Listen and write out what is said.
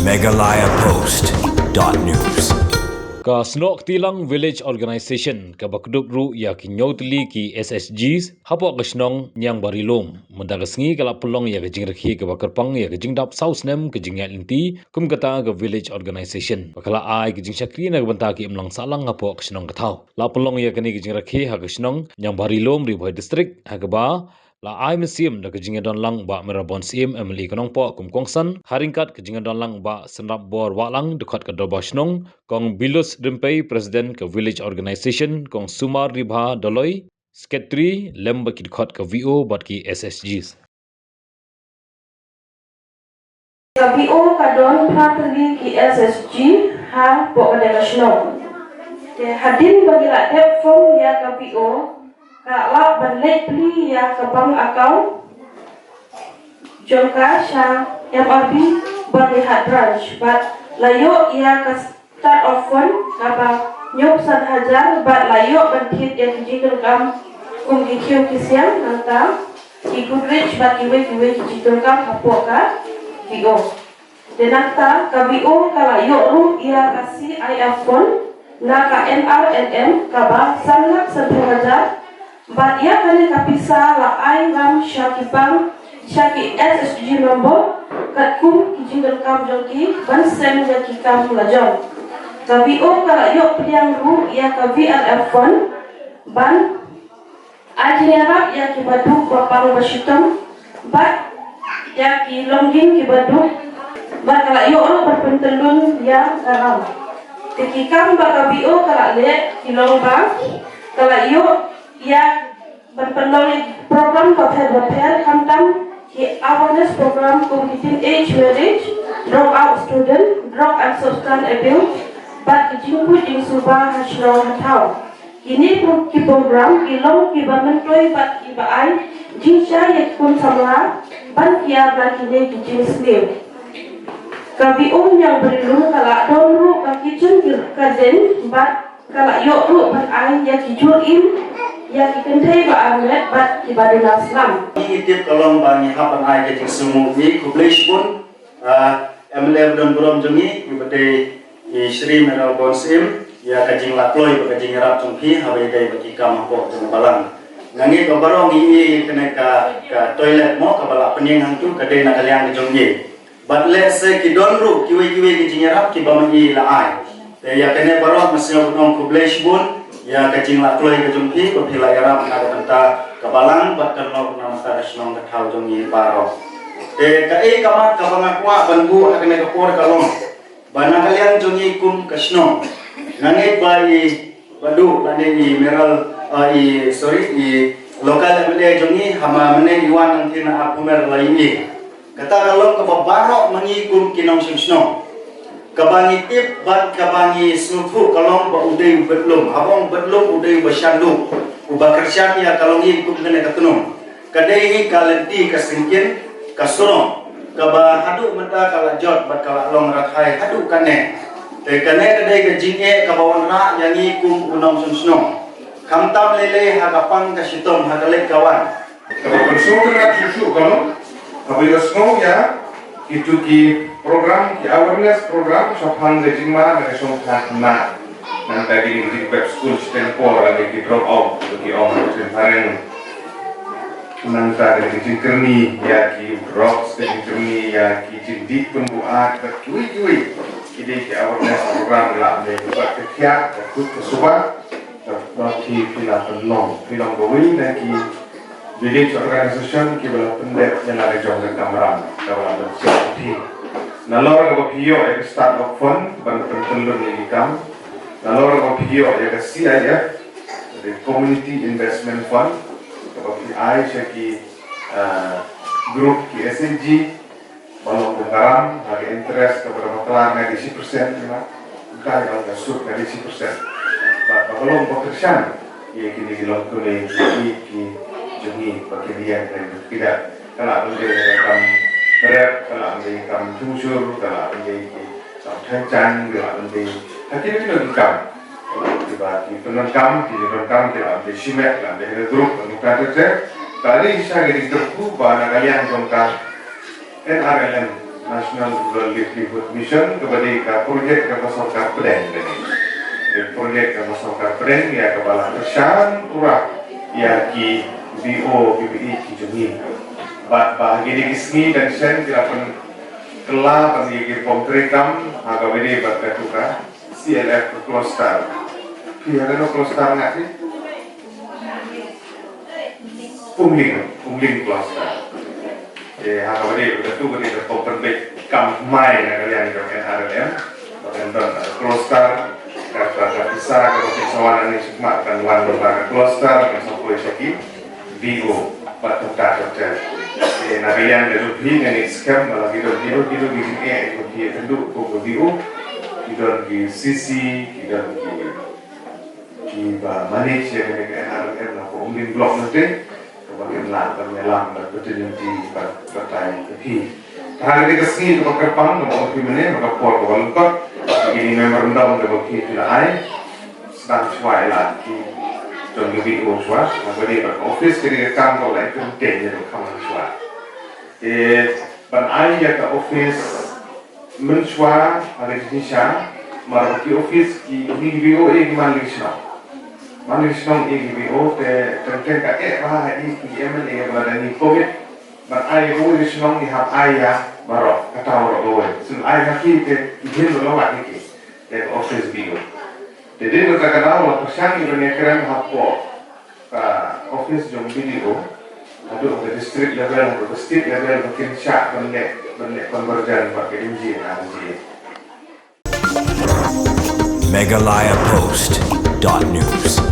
megalayapost.news. Ka snok tilang village organization ka bakdup ru ya ki nyotli ki SSGs hapo ka snong nyang barilom mendagasngi kala pulong ya ka jingrakhi ka bakarpang ya ka jingdap sausnem ka jingyal inti kum kata ka village organization bakala ai ka jingshakri na banta ki imlang salang hapo ka snong kathau la pulong ya ka ni ka jingrakhi ha ka snong nyang barilom ri bhai district ha ka ba la ai museum da kejinga don lang ba merabon sim emily kanong po kum kongsan haringkat kejinga don lang ba senrap bor wa lang dekat ke doba snong kong bilus rimpei presiden ke village organization kong sumar ribha doloi sekretari lemba ki dekat ke VO bat ki SSGs KPO kadon prateli ki SSG ha po kadang snong hadin bagi la form ya KPO kalau balik beli ya ke bank account jongka sya MRB berlihat branch but layo ya ke start of fund kapa nyop san hajar but layo bentit yang dijikir kam kikyo kisiang nanta ikut rich but kiwe dijikir kam hapo ka VO dan nanta ka VO kalayo ru ya kasih IF fund na ka NRNM kaba sanlak 1,000 But ia kali kapisa la ai ram syakipang syaki SSG nombor kat kum kijinggal kam jongki ban sem jaki kam lajong. Tapi kala yok priang ru ia ka VRF fund ban ajinyarap ia ki baduk bapang basyutong bat ia ki longging ki baduk bat kala yok ro berpentelun ia karam. Tiki kam baka BO kala le ki longbang kala yok ia berpenolong program repair hantam ki awareness program committing age marriage dropout student drug and substance abuse bat kijingput ing subah hasro hatau ini ki program ilong ki bamentoi bat ki baai jinsha yakun samla ban kia brakine kijing slim KBO yang berilu kala donru ka kitchen kazen bat kala yok ru ban ai ya kijul im ya kikentei ba amet bat kibaduna Islam. Itip kalong bangi hapan ai ke jing sumu ni kublish pun MLM dan buram jungi ibade Sri Meral Bonsim ya kajing lakloi ba kajing rap jungpi habai dai bagi kam po jung balang. Nangi ko barong i kena ka toilet mo ka bala pening hangtu ka dei na kaliang jung ye. But let's say ki donru kiwe ki jing rap ki ba mangi la ai. Ya kena barong masih bunong kublish pun ya kajing lakloi ke jumpi ko pila yaram na tenta kabalang bat kanok na mata snong ka thau jong yi paro kai kamat ka bangakwa banbu akene ka por kalong bana kalian jong yi kum ka snong nangai bai badu lane ni meral lokal MLA jong yi hama mene yuan nang tina apumer laini kata kalong ka babaro mangi kum kinong snong kabangi tip bat kabangi sufu kalong ba udai betlum abong betlum udai basyandu uba kersyam ya kalong hi kum kene katunung kadai hi kalenti kasingkin kasuno kaba hadu mata kala jot bat kala long rakhai hadu kane te kane kadai ka jinge kabawan ra yangi kum unong sunsno kamtam lele hagapang kasitong hagalek kawan kaba konsumen na susu kalong abila snow ya itu ki program ki awareness program sopan rejima na songkhat na nan tadi di web school stempor lagi ki drop out ki om kemarin nan tadi di kerni ya ki drop kerni ya ki jindik pembuat kui ide ki awareness program la me buat kekiat kut kesuba bagi pila penong bawin dan ki village organization ki bala pendek yang ada jong kamera dalam bentuk nalor ko piyo ek start of fund ban pentelun ni kam nalor ko piyo ek CIF the community investment fund ko PI ki group ki SNG balong garam hari interest kepada matran na 10% lima kali kalau sud na 10% ba balong pekerjaan ye kini dilong ko ni ki jungi pekerjaan dan tidak kalau ada kam rep kalau ada kam jujur kalau ada sampai kalau ada hati itu lagi kam tiba di penon kam kalau ada simek kalau ada grup untuk kerja kali bisa jadi terku bahwa kalian jongkar NRLM National Rural Livelihood Mission kepada ka projek ka masyarakat Pedeng ini. Projek ka masyarakat Pedeng ya kepala persian urah ya ki BO BPI ki jumi. Bahagia di kismi dan sen dilakukan kelah bagi konkretam agak beda berkatuka CLF Cluster. Ada no cluster nggak sih? Pungling cluster. Agak beda berkatuka di kompetensi kampanye kalian dengan RLM. Bahkan cluster kata besar kalau persoalan ini cuma akan wan berbagai cluster yang sampai sakit BO batu hotel. Narian dari dengan scam malah gitu gini ikut tentu kok BO kita di sisi kita di Malaysia dengan RLM lah pemimpin blok nanti kemudian lah penyelam betul di pertai ini. Hari ini kesini ke Kepang mau pergi mana maka puas berlengkap ini memorandum untuk kita tidak sedang cuai lagi dan lebih usah menjadi beroffice jadi kantor lain penting untuk kamu cuai. Ban ya ke office mencuai ada di Indonesia marah ke office di BO Malaysia BO tentang kakek bah ini MLA pada ni COVID ban BO di sana ni hab ayah marah kata orang boleh sun ayah kita ini lawat ni ke office BO. Jadi kita kenal persian ini keren hapo office jom BO aduh ke district level ke state level mungkin syak benek convergen pakai NG. Megalayapost.news